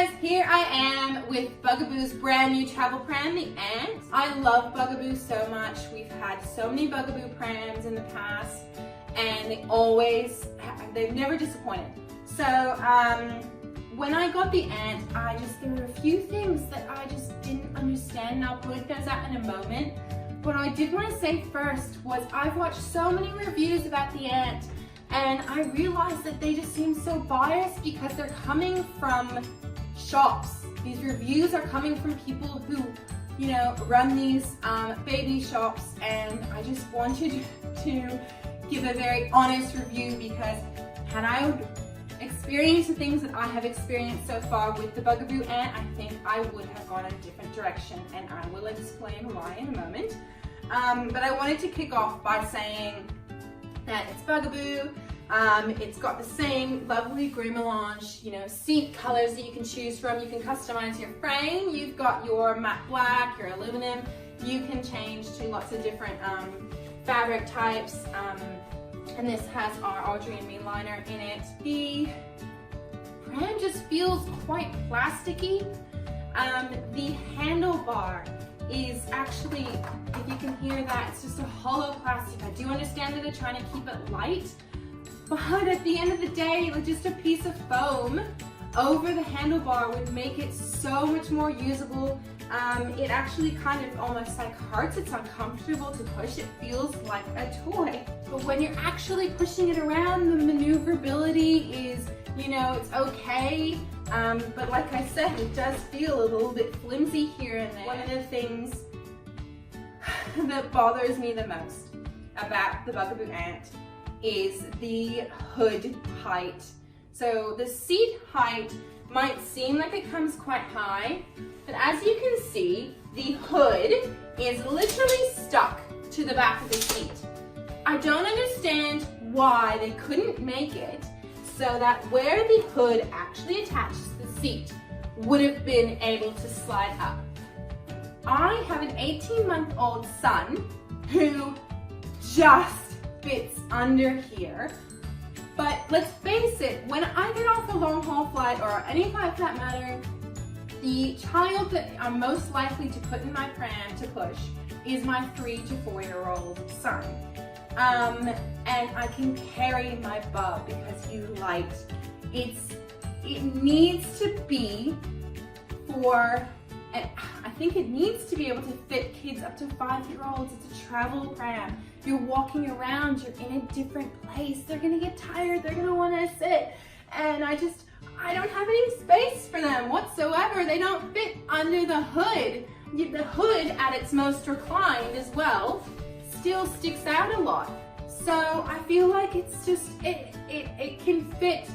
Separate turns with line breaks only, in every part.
guys, here I am with Bugaboo's brand new travel pram, the Ant. I love Bugaboo so much. We've had so many Bugaboo prams in the past and they've never disappointed. So when I got the Ant, there were a few things that I just didn't understand, and I'll point those out in a moment. What I did want to say first was I've watched so many reviews about the Ant, and I realized that they just seem so biased because they're coming from shops. These reviews are coming from people who, run these baby shops, and I just wanted to give a very honest review because had I experienced the things that I have experienced so far with the Bugaboo Ant, I think I would have gone in a different direction, and I will explain why in a moment. But I wanted to kick off by saying that it's Bugaboo. It's got the same lovely gray melange, seat colors that you can choose from. You can customize your frame. You've got your matte black, your aluminum. You can change to lots of different fabric types. And this has our Audrey and Me liner in it. The pram just feels quite plasticky. The handlebar is actually, if you can hear that, it's just a hollow plastic. I do understand that they're trying to keep it light, but at the end of the day, just a piece of foam over the handlebar would make it so much more usable. It actually kind of almost like hurts. It's uncomfortable to push. It feels like a toy. But when you're actually pushing it around, the maneuverability is, it's okay. But like I said, it does feel a little bit flimsy here and there. One of the things that bothers me the most about the Bugaboo Ant is the hood height. So the seat height might seem like it comes quite high, but as you can see, the hood is literally stuck to the back of the seat. I don't understand why they couldn't make it so that where the hood actually attaches to the seat would have been able to slide up. I have an 18-month-old son who just fits under here. But let's face it, when I get off a long haul flight, or any flight for that matter, the child that I'm most likely to put in my pram to push is my 3 to 4-year-old son. And I can carry my bub because he's light. It needs to be I think it needs to be able to fit kids up to 5-year-olds. It's a travel pram. You're walking around, you're in a different place. They're gonna get tired, they're gonna wanna sit. And I don't have any space for them whatsoever. They don't fit under the hood. The hood at its most reclined as well still sticks out a lot. So I feel like it's just, it can fit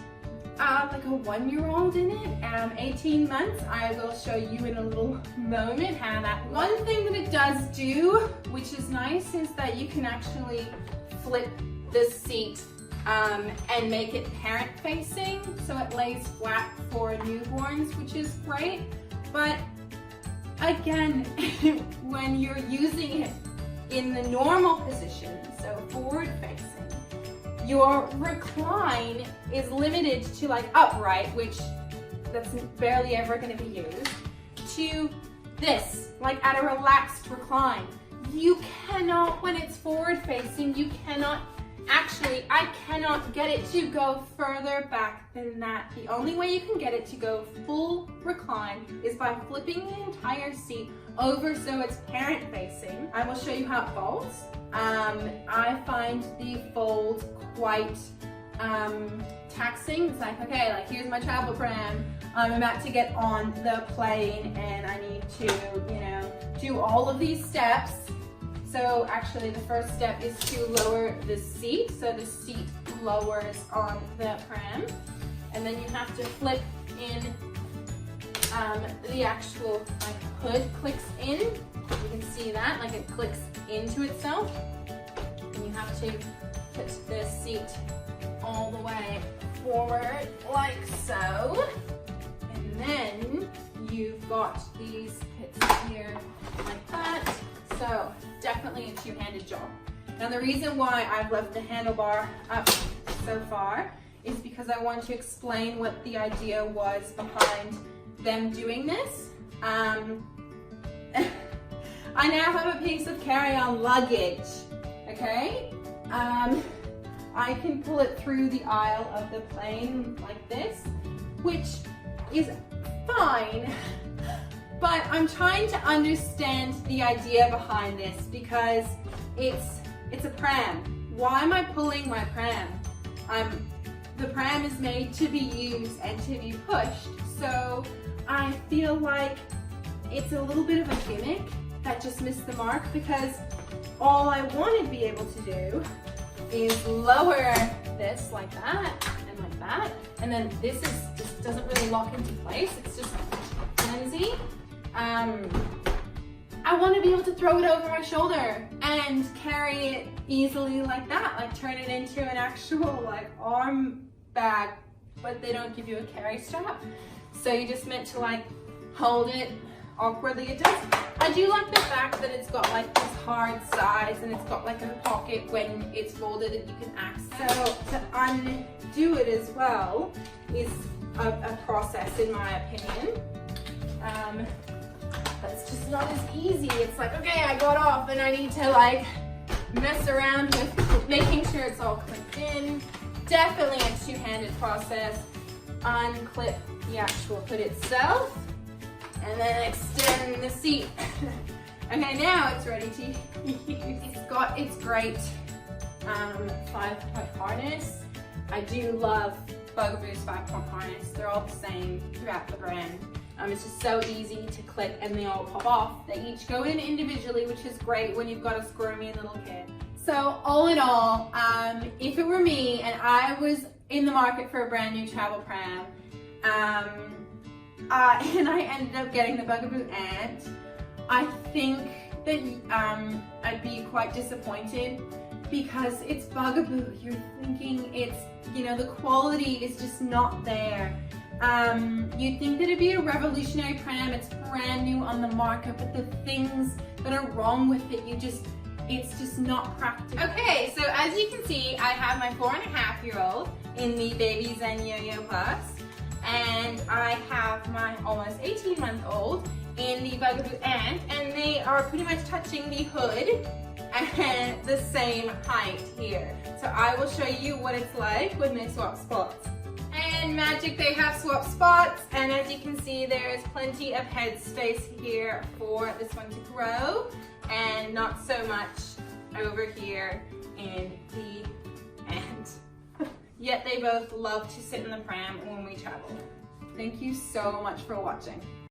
like a 1-year-old in it, 18 months. I will show you in a little moment how that. One thing that it does do, which is nice, is that you can actually flip the seat and make it parent facing, so it lays flat for newborns, which is great. But again, when you're using it in the normal position, so forward facing, your recline is limited to like upright, which that's barely ever going to be used, to this, like at a relaxed recline. You cannot, when it's forward facing, I cannot get it to go further back than that. The only way you can get it to go full recline is by flipping the entire seat over so it's parent facing. I will show you how it folds. I find the fold quite taxing. It's like, okay, like here's my travel pram. I'm about to get on the plane and I need to, do all of these steps. So actually the first step is to lower the seat. So the seat lowers on the pram. And then you have to flip in the actual hood clicks in. You can see that, like it clicks into itself. And you have to put the seat all the way forward like so. And then you've got these hits here like that. So definitely a two-handed job. Now the reason why I've left the handlebar up so far is because I want to explain what the idea was behind them doing this. I now have a piece of carry-on luggage, okay? I can pull it through the aisle of the plane like this, which is fine, but I'm trying to understand the idea behind this because it's a pram. Why am I pulling my pram? The pram is made to be used and to be pushed, so I feel like it's a little bit of a gimmick that just missed the mark, because all I want to be able to do is lower this like that and like that, and then this just doesn't really lock into place. It's just flimsy. I want to be able to throw it over my shoulder and carry it easily like that, like turn it into an actual like arm bag, but they don't give you a carry strap, so you just meant to like hold it awkwardly. It does. I do like the fact that it's got like this hard sides and it's got like a pocket when it's folded that you can access. So to undo it as well is a process, in my opinion. But it's just not as easy. It's like, okay, I got off and I need to like mess around with making sure it's all clipped in. Definitely a two-handed process. Unclip the actual hood itself and then extend the seat. Okay, now it's ready to use. It's got its great 5-point harness. I do love Bugaboo's 5-point harness. They're all the same throughout the brand. It's just so easy to click and they all pop off. They each go in individually, which is great when you've got a squirmy little kid. So all in all, if it were me and I was in the market for a brand new travel pram, and I ended up getting the Bugaboo Ant, I think that I'd be quite disappointed, because it's Bugaboo. You're thinking it's, you know, the quality is just not there. You'd think that it'd be a revolutionary pram. It's brand new on the market, but the things that are wrong with it, it's just not practical. Okay, so as you can see, I have my 4.5-year-old in the Baby Zen Yo-Yo Plus, and I have my almost 18-month-old in the Bugaboo Ant, and they are pretty much touching the hood and the same height here. So I will show you what it's like when they swap spots. And magic, they have swap spots, and as you can see, there's plenty of head space here for this one to grow, and not so much over here in the Ant. Yet they both love to sit in the pram when we travel. Thank you so much for watching.